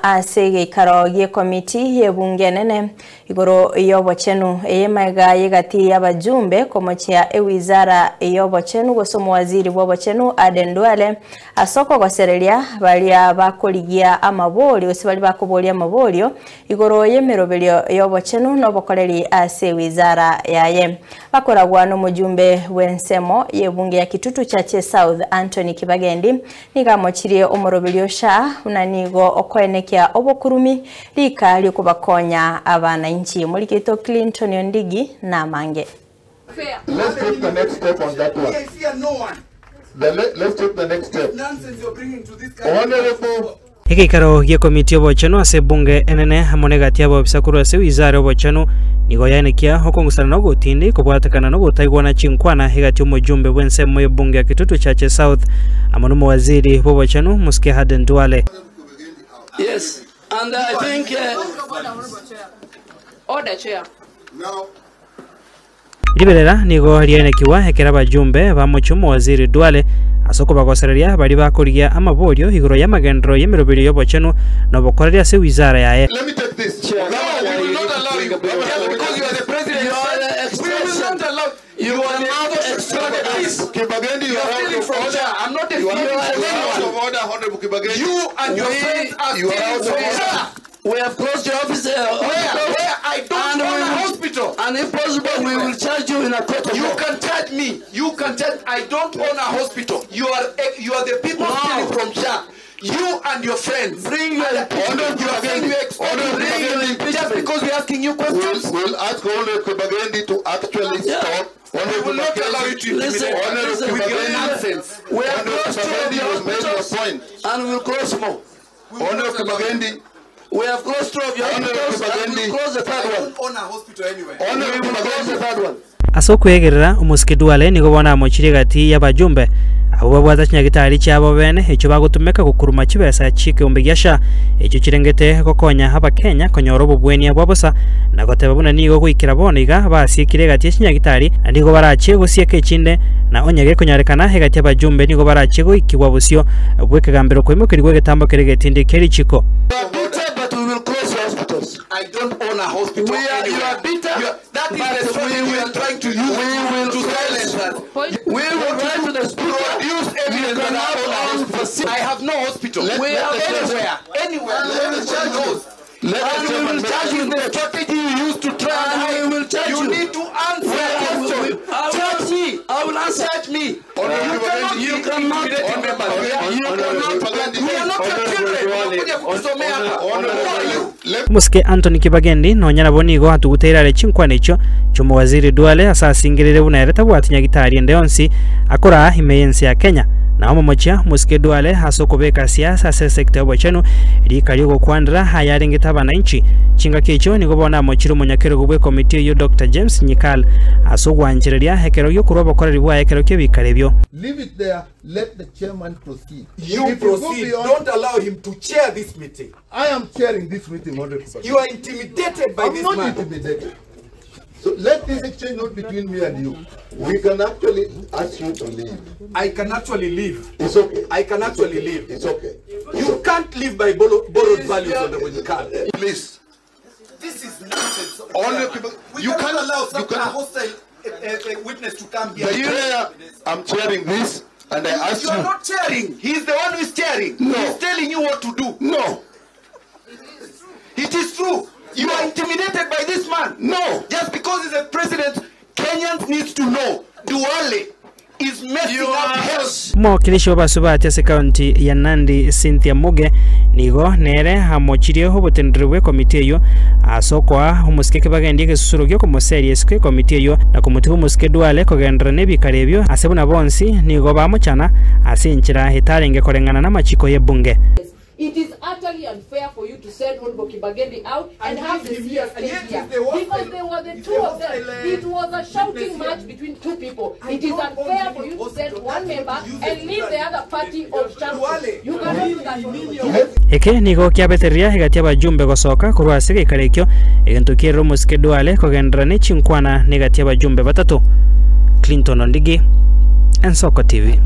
ase karo ye komiti ye bunge nene igoro yobo chenu eyemaiga yegati y'abajumbe komochia ewizara yobo chenu gosomo waziri wobo chenu Aden Duale asoko goserelia balia bakoligia amaboli osibali bakobolia amabolio igoro yemerobelio yobo chenu nobokoleri ase wizara yaye bakoragwa no mujumbe wensemo ye bunge ya Kitutu Chache South Anthony Kibagendi nigamochirie omorobelio sha unanigo okwenekia obokurumi lika lyokubakonya abana inchi mulikito Clinton Ondigi na mange. Let's take the next step on that one. I fear no one. Let's take the next step. Nonsense you're bringing to this country. Honorable. Hiki karo ye komiti obochano ase bunge enene hamone gati abo bisakuru ase wizara obochano nigo yanekia hokongusana no gutindi kubwatakana no gutaigwana chinkwana higati omujumbe bwense moyo bunge ya Kitutu Chache South amono waziri obochano Muske Aden Duale. Yes, and I think order chair. Now Liberera nigo rienekiwa hekera bajumbe bamuchumo waziri Duale asoko bagosereria bali bakorigia amabolio igoro y'amagendro yemerobelio yobochano no bokoreria se wizara yae. let me take this. No, we will not allow you. Because you are the president. You are the expression. You are the extraordinary. Kibagendi, you are stealing from chair. I'm not stealing from out of anyone. order, Honorable Kibagendi. You and your friends are You are stealing out of from order. chair. We have closed your office. Where I don't own a hospital. And if possible, we will charge you in a court of You law. can charge me. You can charge. I don't own a hospital. You are the people stealing from chair. You and your friends. Bring your impeachment. You are saying you expect to bring your impeachment just because we're asking you questions. We'll ask Honorable Kibagendi to actually stop. We will not allow you to intimidate Honorable with your Kibagendi, nonsense. We have Honorable closed two of Kibagendi your has made your hospitals point. and we'll close more. Honorable Kibagendi, We have closed two of your hospitals and we'll close the third I one. don't own a hospital anyway. Honorable We will close the Kibagendi. third one. Asoko yegerera Muske Duale nigo bona mochire gati y'abajumbe abo babwaza kinyagitari cyabo bene echo bagutumeka gukuruma kibesa chike umbigyasha echo kirengete gokonya aba Kenya konyoro bubweni abwabosa nagoteba buna nigo gwikira boniga basikire gati kinyagitari ndigo barache gosieke chinde na onyage konyarekana hegati y'abajumbe nigo barache go ikibwa busyo bwekagambiro kwimukirwe getambo keregetinde keri chiko. But we will close your hospitals. I don't own a hospital. You are bitter. That is the strategy we are trying to use to silence us. We will write to the speaker. Produce evidence that I own a hospital. I have no hospital. We have Anywhere. Let me charge those. And we will charge you the strategy you use to try and we hide. will charge you. You need to answer a question. Charge me. I will answer. Charge me. You cannot. We are not your children. Unakuja kutusomea hapa. Who are you? Muske Anthony Kibagendi no nyana bonigo hatuguteirare chinkwana icho chumo waziri Duale asasingirire bunaereta bwatinya gitari ndeyonsi akora imeyensi ya Kenya na omomochia Muske Duale hasokobeka siasa se sector obochano rikari go kwandra hayarengeta abananchi chinga kicho nigo bona mochiro munyakero gubwe committee yo Dr. James Nyikal asogwanjireria hekero yo kuroba koreri bwa hekero ke bikarebyo. Leave it there. Let the chairman proceed. You proceed. Don't allow him to chair this meeting. I am chairing this meeting, Honorable Kibagendi. You are intimidated by I'm this not man. intimidated. So let this exchange not between me and you. We can actually ask you to leave. I can actually leave. It's okay. I can actually leave. It's okay. You can't live by borrowed values on the way you can. Please. This is nonsense. Only people. We You cannot cannot allow You a can. hostile witness to come here. The chair. I'm chairing this, and I ask You are you. not chairing. He's the one who is chairing. No. He's telling you what to do. No. It is true. You are intimidated by this man. No. Just because he's a president, Kenyans needs to know Duale is messing up health. Mwakilishi wa Basubati ase county ya Nandi Cynthia Muge nigo nere hamochirie hobotendrwe komite yo asokwa Muske Kibagendi gesusuro gyo komoseri eske komite yo na komutiho Muske Duale kogendra nebikarebyo asebuna bonsi nigo bamuchana asinchira hitarenge korengana na machiko ye bunge. It is utterly unfair for you to send Honorable Kibagendi out and have the CS stay here. Because they were the two of them. It was a shouting match between two people. It is unfair for you to send one member and leave the other party of shambles. You cannot do that. Eke nigo kiabeteria hegati abajumbe gosoka kurwase gikarekyo egentukiro Muske Duale kogendra ne chinkwana negati abajumbe batatu. Clinton Ondigi, Ensoko TV.